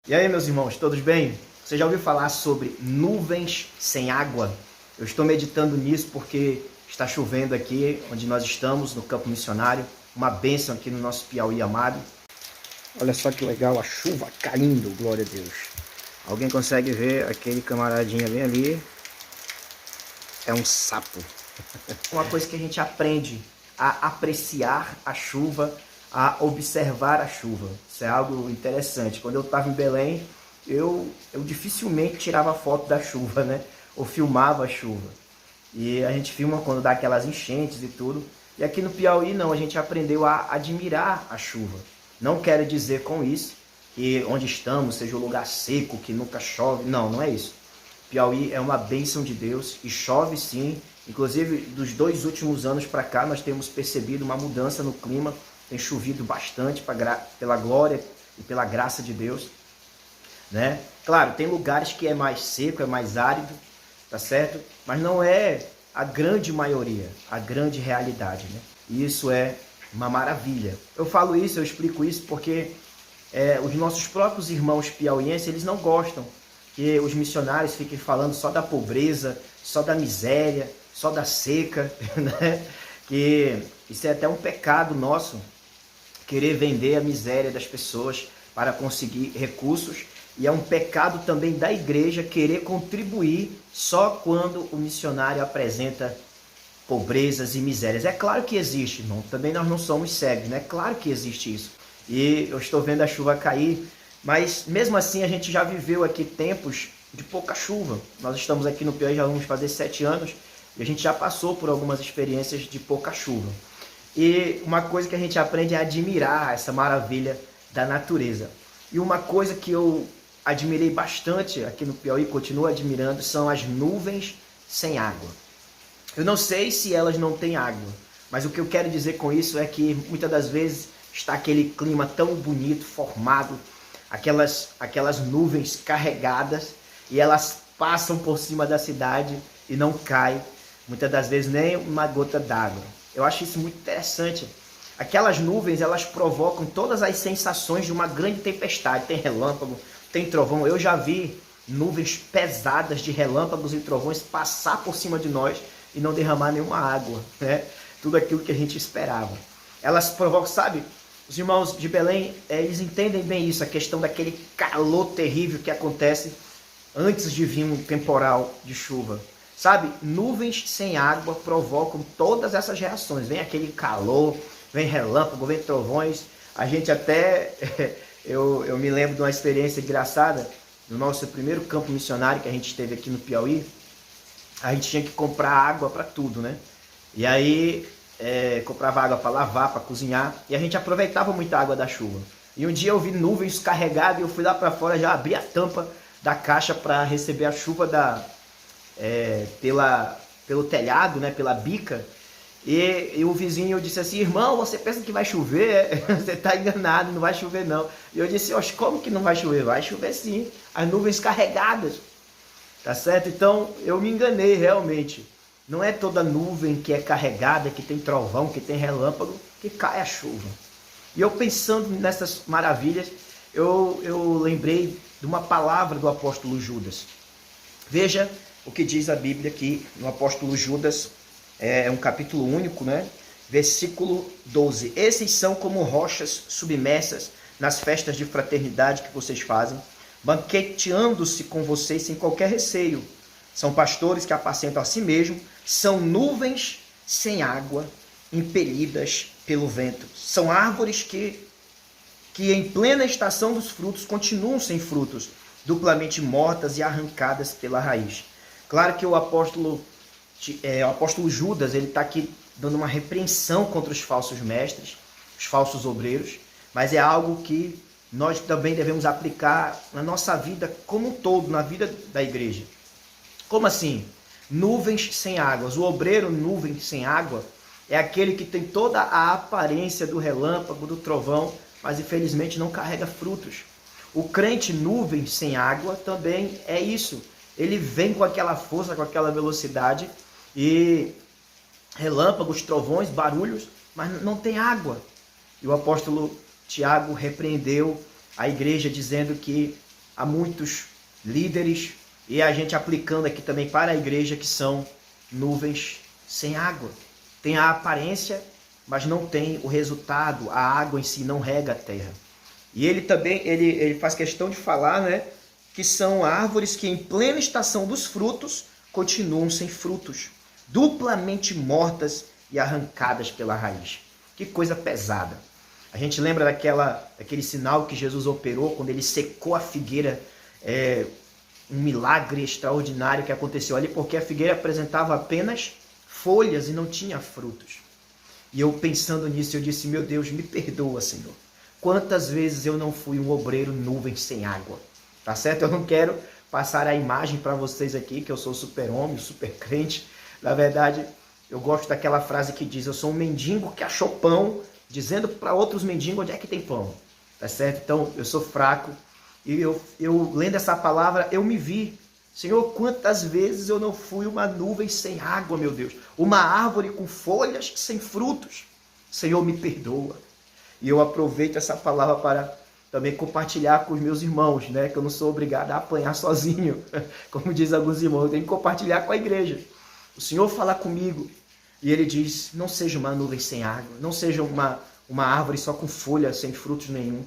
E aí, meus irmãos, todos bem? Você já ouviu falar sobre nuvens sem água? Eu estou meditando nisso porque está chovendo aqui onde nós estamos, no campo missionário. Uma bênção aqui no nosso Piauí amado. Olha só que legal, a chuva caindo, glória a Deus. Alguém consegue ver aquele camaradinha bem ali? É um sapo. Uma coisa que a gente aprende a apreciar a chuva, a observar a chuva. Isso é algo interessante. Quando eu estava em Belém, eu dificilmente tirava foto da chuva, né? Ou filmava a chuva. E a gente filma quando dá aquelas enchentes e tudo. E aqui no Piauí não, a gente aprendeu a admirar a chuva. Não quero dizer com isso que onde estamos seja um lugar seco, que nunca chove. Não, não é isso. Piauí é uma bênção de Deus e chove sim. Inclusive, dos 2 últimos anos para cá, nós temos percebido uma mudança no clima. Tem chovido bastante pela glória e pela graça de Deus, né? Claro, tem lugares que é mais seco, é mais árido, tá certo? Mas não é a grande maioria, a grande realidade, né? E isso é uma maravilha. Eu falo isso, eu explico isso porque os nossos próprios irmãos piauienses, eles não gostam que os missionários fiquem falando só da pobreza, só da miséria, só da seca, né? Que isso é até um pecado nosso, querer vender a miséria das pessoas para conseguir recursos. E é um pecado também da igreja querer contribuir só quando o missionário apresenta pobrezas e misérias. É claro que existe, irmão. Também nós não somos cegos, né? É claro que existe isso. E eu estou vendo a chuva cair, mas mesmo assim a gente já viveu aqui tempos de pouca chuva. Nós estamos aqui no Piauí, já vamos fazer 7 anos, e a gente já passou por algumas experiências de pouca chuva. E uma coisa que a gente aprende é admirar essa maravilha da natureza. E uma coisa que eu admirei bastante aqui no Piauí, continuo admirando, são as nuvens sem água. Eu não sei se elas não têm água, mas o que eu quero dizer com isso é que muitas das vezes está aquele clima tão bonito, formado, aquelas nuvens carregadas, e elas passam por cima da cidade e não cai, muitas das vezes, nem uma gota d'água. Eu acho isso muito interessante. Aquelas nuvens, elas provocam todas as sensações de uma grande tempestade. Tem relâmpago, tem trovão. Eu já vi nuvens pesadas de relâmpagos e trovões passar por cima de nós e não derramar nenhuma água, né? Tudo aquilo que a gente esperava. Elas provocam, sabe? Os irmãos de Belém, eles entendem bem isso, a questão daquele calor terrível que acontece antes de vir um temporal de chuva. Sabe, nuvens sem água provocam todas essas reações. Vem aquele calor, vem relâmpago, vem trovões. A gente até, eu me lembro de uma experiência engraçada, do nosso primeiro campo missionário que a gente esteve aqui no Piauí. A gente tinha que comprar água para tudo, né? E aí, comprava água para lavar, para cozinhar, e a gente aproveitava muita água da chuva. E um dia eu vi nuvens carregadas e eu fui lá para fora, já abri a tampa da caixa para receber a chuva pelo telhado, né, pela bica, e o vizinho disse assim: irmão, você pensa que vai chover? Você está enganado, não vai chover não. E eu disse: oxe, como que não vai chover? Vai chover sim, as nuvens carregadas, tá certo? Então eu me enganei realmente. Não é toda nuvem que é carregada, que tem trovão, que tem relâmpago, que cai a chuva. E eu pensando nessas maravilhas, eu lembrei de uma palavra do apóstolo Judas. Veja o que diz a Bíblia aqui no apóstolo Judas, é um capítulo único, né? Versículo 12. Esses são como rochas submersas nas festas de fraternidade que vocês fazem, banqueteando-se com vocês sem qualquer receio. São pastores que apacentam a si mesmos, são nuvens sem água, impelidas pelo vento. São árvores que em plena estação dos frutos continuam sem frutos, duplamente mortas e arrancadas pela raiz. Claro que o apóstolo Judas, ele está aqui dando uma repreensão contra os falsos mestres, os falsos obreiros, mas é algo que nós também devemos aplicar na nossa vida como um todo, na vida da igreja. Como assim? Nuvens sem águas. O obreiro nuvem sem água é aquele que tem toda a aparência do relâmpago, do trovão, mas infelizmente não carrega frutos. O crente nuvem sem água também é isso. Ele vem com aquela força, com aquela velocidade, e relâmpagos, trovões, barulhos, mas não tem água. E o apóstolo Tiago repreendeu a igreja dizendo que a muitos líderes e a gente aplicando aqui também para a igreja, que são nuvens sem água. Tem a aparência, mas não tem o resultado, a água em si não rega a terra. E ele também, ele faz questão de falar, né, que são árvores que em plena estação dos frutos continuam sem frutos, duplamente mortas e arrancadas pela raiz. Que coisa pesada. A gente lembra daquele sinal que Jesus operou quando ele secou a figueira, um milagre extraordinário que aconteceu ali, porque a figueira apresentava apenas folhas e não tinha frutos. E eu pensando nisso, eu disse, meu Deus, me perdoa, Senhor. Quantas vezes eu não fui um obreiro nuvem sem água? Tá certo? Eu não quero passar a imagem para vocês aqui, que eu sou super-homem, super-crente. Na verdade, eu gosto daquela frase que diz, eu sou um mendigo que achou pão, dizendo para outros mendigos onde é que tem pão. Tá certo? Então, eu sou fraco. E eu lendo essa palavra, eu me vi. Senhor, quantas vezes eu não fui uma nuvem sem água, meu Deus. Uma árvore com folhas sem frutos. Senhor, me perdoa. E eu aproveito essa palavra para também compartilhar com os meus irmãos, né? Que eu não sou obrigado a apanhar sozinho. Como diz alguns irmãos, eu tenho que compartilhar com a igreja. O Senhor fala comigo e Ele diz, não seja uma nuvem sem água. Não seja uma árvore só com folha, sem frutos nenhum.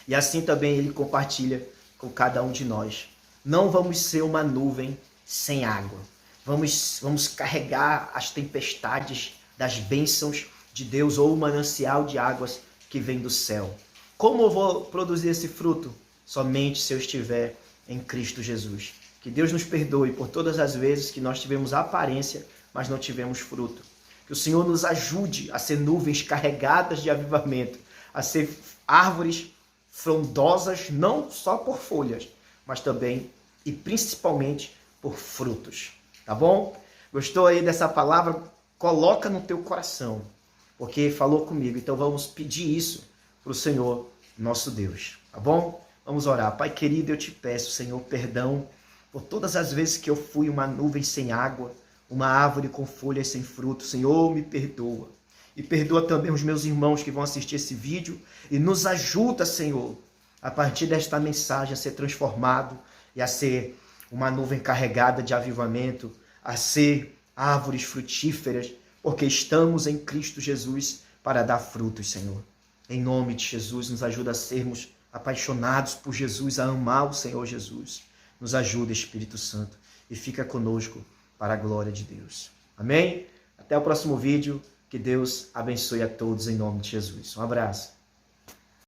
E assim também Ele compartilha com cada um de nós. Não vamos ser uma nuvem sem água. Vamos carregar as tempestades das bênçãos de Deus ou o manancial de águas que vem do céu. Como eu vou produzir esse fruto? Somente se eu estiver em Cristo Jesus. Que Deus nos perdoe por todas as vezes que nós tivemos aparência, mas não tivemos fruto. Que o Senhor nos ajude a ser nuvens carregadas de avivamento, a ser árvores frondosas, não só por folhas, mas também e principalmente por frutos. Tá bom? Gostou aí dessa palavra? Coloca no teu coração, porque falou comigo. Então vamos pedir isso para o Senhor, nosso Deus. Tá bom? Vamos orar. Pai querido, eu te peço, Senhor, perdão por todas as vezes que eu fui uma nuvem sem água, uma árvore com folhas sem fruto. Senhor, me perdoa. E perdoa também os meus irmãos que vão assistir esse vídeo. E nos ajuda, Senhor, a partir desta mensagem a ser transformado e a ser uma nuvem carregada de avivamento, a ser árvores frutíferas, porque estamos em Cristo Jesus para dar frutos, Senhor. Em nome de Jesus, nos ajuda a sermos apaixonados por Jesus, a amar o Senhor Jesus. Nos ajuda, Espírito Santo, e fica conosco para a glória de Deus. Amém? Até o próximo vídeo. Que Deus abençoe a todos em nome de Jesus. Um abraço.